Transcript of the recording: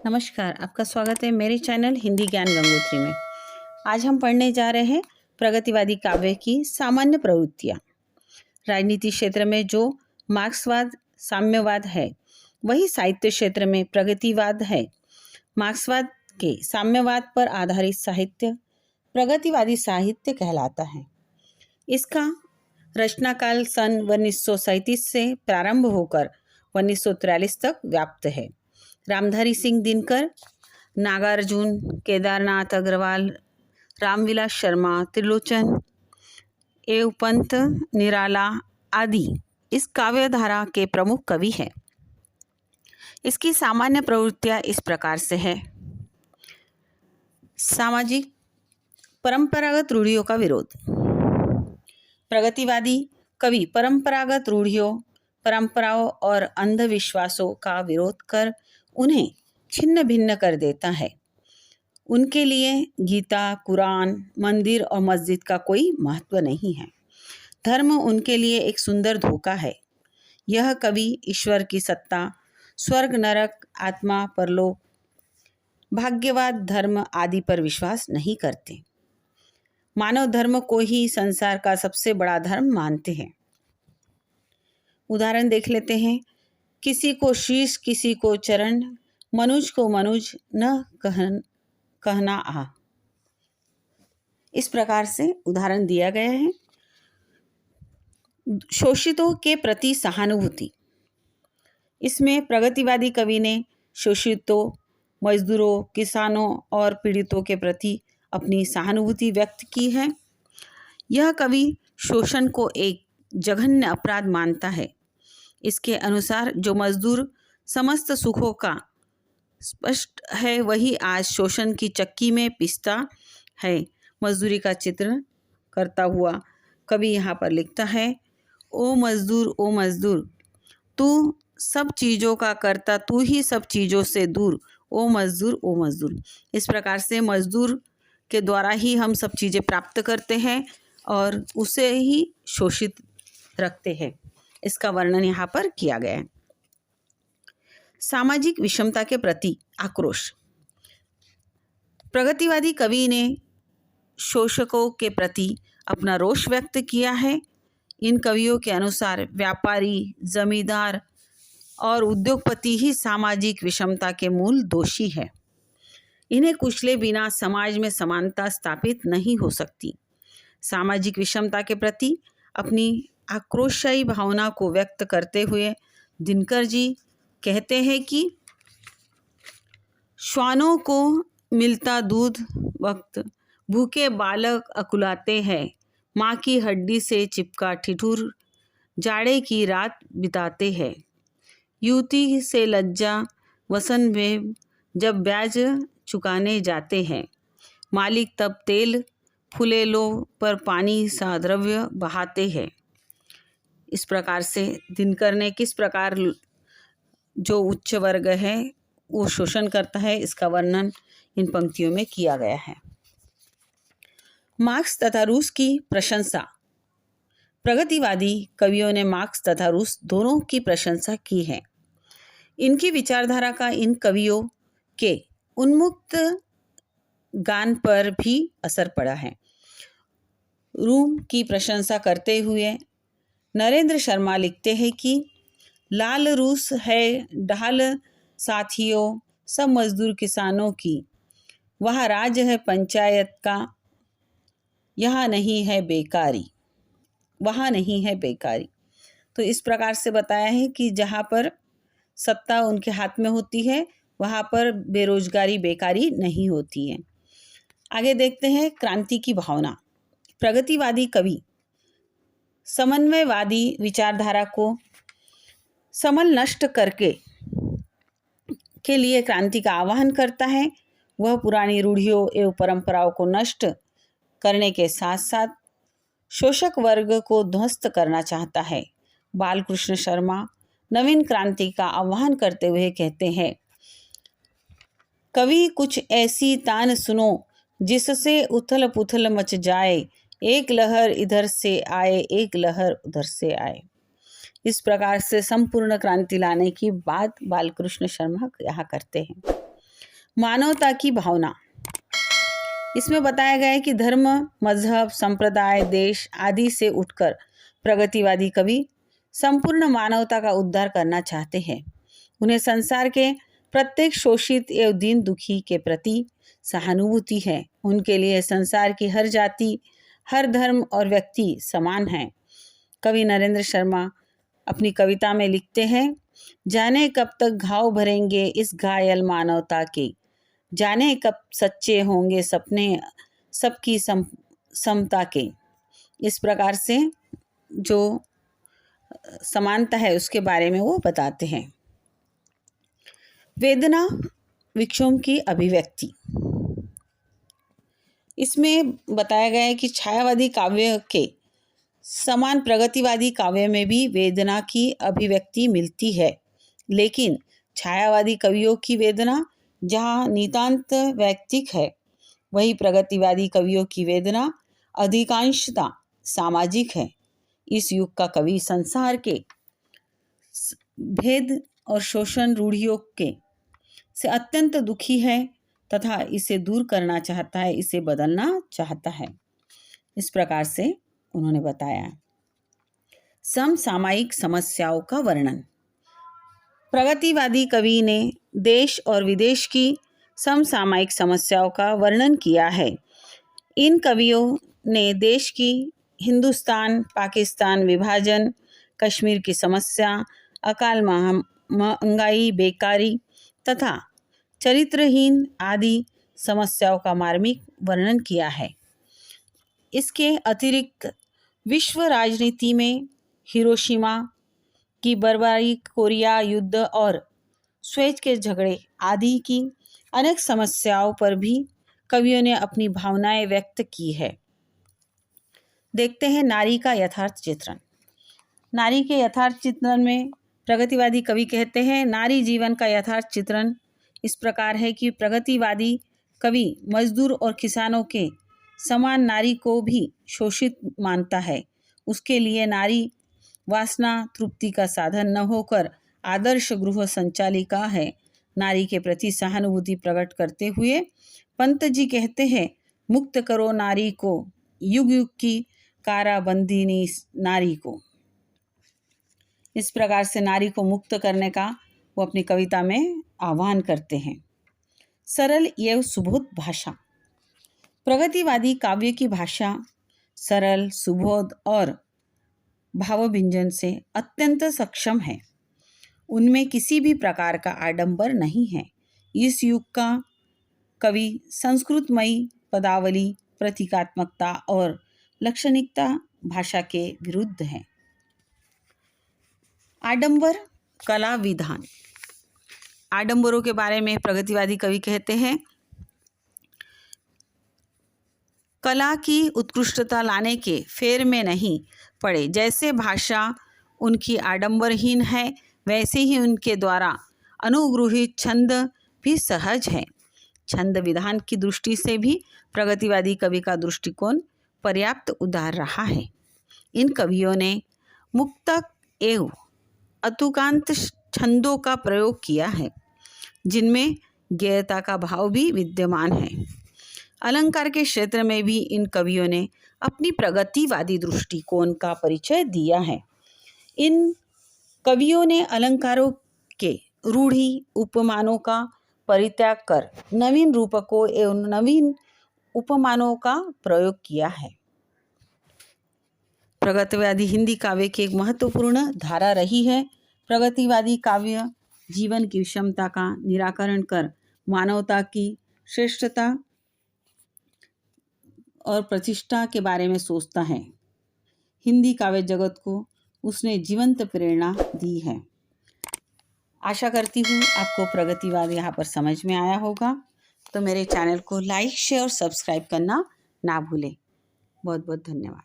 नमस्कार, आपका स्वागत है मेरे चैनल हिंदी ज्ञान गंगोत्री में। आज हम पढ़ने जा रहे हैं प्रगतिवादी काव्य की सामान्य प्रवृत्तियाँ। राजनीति क्षेत्र में जो मार्क्सवाद साम्यवाद है, वही साहित्य क्षेत्र में प्रगतिवाद है। मार्क्सवाद के साम्यवाद पर आधारित साहित्य प्रगतिवादी साहित्य कहलाता है। इसका रचनाकाल सन 1937 से प्रारंभ होकर 1943 तक व्याप्त है। रामधारी सिंह दिनकर, नागार्जुन, केदारनाथ अग्रवाल, रामविलास शर्मा, त्रिलोचन एवपंत निराला आदि इस काव्य धारा के प्रमुख कवि हैं। इसकी सामान्य प्रवृत्तियाँ इस प्रकार से है। सामाजिक परंपरागत रूढ़ियों का विरोध। प्रगतिवादी कवि परंपरागत रूढ़ियों, परंपराओं और अंधविश्वासों का विरोध कर उन्हें छिन्न भिन्न कर देता है। उनके लिए गीता, कुरान, मंदिर और मस्जिद का कोई महत्व नहीं है। धर्म उनके लिए एक सुंदर धोखा है। यह कवि ईश्वर की सत्ता, स्वर्ग नरक, आत्मा, परलोक, भाग्यवाद, धर्म आदि पर विश्वास नहीं करते। मानव धर्म को ही संसार का सबसे बड़ा धर्म मानते हैं। उदाहरण देख लेते हैं। किसी को शीश, किसी को चरण, मनुज को मनुज न कहना आ। इस प्रकार से उदाहरण दिया गया है। शोषितों के प्रति सहानुभूति। इसमें प्रगतिवादी कवि ने शोषितों, मजदूरों, किसानों और पीड़ितों के प्रति अपनी सहानुभूति व्यक्त की है। यह कवि शोषण को एक जघन्य अपराध मानता है। इसके अनुसार जो मजदूर समस्त सुखों का स्पष्ट है, वही आज शोषण की चक्की में पिसता है। मजदूरी का चित्र करता हुआ कवि यहाँ पर लिखता है, ओ मजदूर, तू सब चीज़ों का करता, तू ही सब चीज़ों से दूर, ओ मजदूर। इस प्रकार से मजदूर के द्वारा ही हम सब चीज़ें प्राप्त करते हैं और उसे ही शोषित रखते हैं। इसका वर्णन यहाँ पर किया गया है। सामाजिक विषमता के प्रति आक्रोश। प्रगतिवादी कवि ने शोषकों के प्रति अपना रोष व्यक्त किया है। इन कवियों के अनुसार व्यापारी, जमींदार और उद्योगपति ही सामाजिक विषमता के मूल दोषी है। इन्हें कुचले बिना समाज में समानता स्थापित नहीं हो सकती। सामाजिक विषमता के प्रति अपनी आक्रोशशायी भावना को व्यक्त करते हुए दिनकर जी कहते हैं कि श्वानों को मिलता दूध वक्त भूखे बालक अकुलाते हैं, माँ की हड्डी से चिपका ठिठुर जाड़े की रात बिताते हैं। युवती से लज्जा वसन में जब ब्याज चुकाने जाते हैं, मालिक तब तेल फुलेलों पर पानी सा द्रव्य बहाते हैं। इस प्रकार से दिनकर ने किस प्रकार जो उच्च वर्ग है वो शोषण करता है, इसका वर्णन इन पंक्तियों में किया गया है। मार्क्स तथा रूस की प्रशंसा। प्रगतिवादी कवियों ने मार्क्स तथा रूस दोनों की प्रशंसा की है। इनकी विचारधारा का इन कवियों के उन्मुक्त गान पर भी असर पड़ा है। रूम की प्रशंसा करते हुए नरेंद्र शर्मा लिखते हैं कि लाल रूस है ढाल साथियों सब मजदूर किसानों की, वहाँ राज है पंचायत का, यहाँ नहीं है बेकारी, वहाँ नहीं है बेकारी। तो इस प्रकार से बताया है कि जहाँ पर सत्ता उनके हाथ में होती है, वहाँ पर बेरोजगारी, बेकारी नहीं होती है। आगे देखते हैं क्रांति की भावना। प्रगतिवादी कवि समन्वयवादी विचारधारा को समल नष्ट करके के लिए क्रांति का आह्वान करता है। वह पुरानी रूढ़ियों एवं परंपराओं को नष्ट करने के साथ साथ शोषक वर्ग को ध्वस्त करना चाहता है। बालकृष्ण शर्मा नवीन क्रांति का आह्वान करते हुए कहते हैं, कवि कुछ ऐसी तान सुनो जिससे उथल पुथल मच जाए, एक लहर इधर से आए, एक लहर उधर से आए। इस प्रकार से संपूर्ण क्रांति लाने की बात बालकृष्ण शर्मा यहाँ करते हैं। मानवता की भावना। इसमें बताया गया है कि धर्म, मजहब, संप्रदाय, देश आदि से उठकर प्रगतिवादी कवि संपूर्ण मानवता का उद्धार करना चाहते हैं। उन्हें संसार के प्रत्येक शोषित एवं दीन दुखी के प्रति सहानुभूति है। उनके लिए संसार की हर जाति, हर धर्म और व्यक्ति समान है। कवि नरेंद्र शर्मा अपनी कविता में लिखते हैं, जाने कब तक घाव भरेंगे इस घायल मानवता के, जाने कब सच्चे होंगे सपने सबकी समता के। इस प्रकार से जो समानता है उसके बारे में वो बताते हैं। वेदना विक्षोभ की अभिव्यक्ति। इसमें बताया गया है कि छायावादी काव्य के समान प्रगतिवादी काव्य में भी वेदना की अभिव्यक्ति मिलती है, लेकिन छायावादी कवियों की वेदना जहाँ नितांत वैयक्तिक है, वही प्रगतिवादी कवियों की वेदना अधिकांशतः सामाजिक है। इस युग का कवि संसार के भेद और शोषण रूढ़ियों के से अत्यंत दुखी है तथा इसे दूर करना चाहता है, इसे बदलना चाहता है। इस प्रकार से उन्होंने बताया। समसामयिक समस्याओं का वर्णन। प्रगतिवादी कवि ने देश और विदेश की समसामयिक समस्याओं का वर्णन किया है। इन कवियों ने देश की हिंदुस्तान पाकिस्तान विभाजन, कश्मीर की समस्या, अकाल महंगाई, बेकारी तथा चरित्रहीन आदि समस्याओं का मार्मिक वर्णन किया है। इसके अतिरिक्त विश्व राजनीति में हिरोशिमा की बर्बारी, कोरिया युद्ध और स्वेज के झगड़े आदि की अनेक समस्याओं पर भी कवियों ने अपनी भावनाएं व्यक्त की है। देखते हैं नारी का यथार्थ चित्रण। नारी के यथार्थ चित्रण में प्रगतिवादी कवि कहते हैं, नारी जीवन का यथार्थ चित्रण इस प्रकार है कि प्रगतिवादी कवि मजदूर और किसानों के समान नारी को भी शोषित मानता है। उसके लिए नारी वासना तृप्ति का साधन न होकर आदर्श गृह संचालिका है। नारी के प्रति सहानुभूति प्रकट करते हुए पंत जी कहते हैं, मुक्त करो नारी को, युग युग की काराबंदिनी नारी को। इस प्रकार से नारी को मुक्त करने का वो अपनी कविता में आह्वान करते हैं। सरल एवं सुबोध भाषा। प्रगतिवादी काव्य की भाषा सरल, सुबोध और भावभिंजन से अत्यंत सक्षम है। उनमें किसी भी प्रकार का आडंबर नहीं है। इस युग का कवि संस्कृतमयी पदावली, प्रतीकात्मकता और लक्षणिकता भाषा के विरुद्ध है। आडंबर कला विधान। आडंबरों के बारे में प्रगतिवादी कवि कहते हैं, कला की उत्कृष्टता लाने के फेर में नहीं पड़े। जैसे भाषा उनकी आडंबरहीन है, वैसे ही उनके द्वारा अनुगृहित छंद भी सहज है। छंद विधान की दृष्टि से भी प्रगतिवादी कवि का दृष्टिकोण पर्याप्त उदार रहा है। इन कवियों ने मुक्तक एवं अतुकांत छंदों का प्रयोग किया है, जिनमें गेयता का भाव भी विद्यमान है। अलंकार के क्षेत्र में भी इन कवियों ने अपनी प्रगतिवादी दृष्टिकोण का परिचय दिया है। इन कवियों ने अलंकारों के रूढ़ि उपमानों का परित्याग कर नवीन रूपकों एवं नवीन उपमानों का प्रयोग किया है। प्रगतिवादी हिंदी काव्य की एक महत्वपूर्ण धारा रही है। प्रगतिवादी काव्य जीवन की विषमता का निराकरण कर मानवता की श्रेष्ठता और प्रतिष्ठा के बारे में सोचता है। हिंदी काव्य जगत को उसने जीवंत प्रेरणा दी है। आशा करती हूँ आपको प्रगतिवाद यहाँ पर समझ में आया होगा। तो मेरे चैनल को लाइक, शेयर और सब्सक्राइब करना ना भूलें। बहुत बहुत धन्यवाद।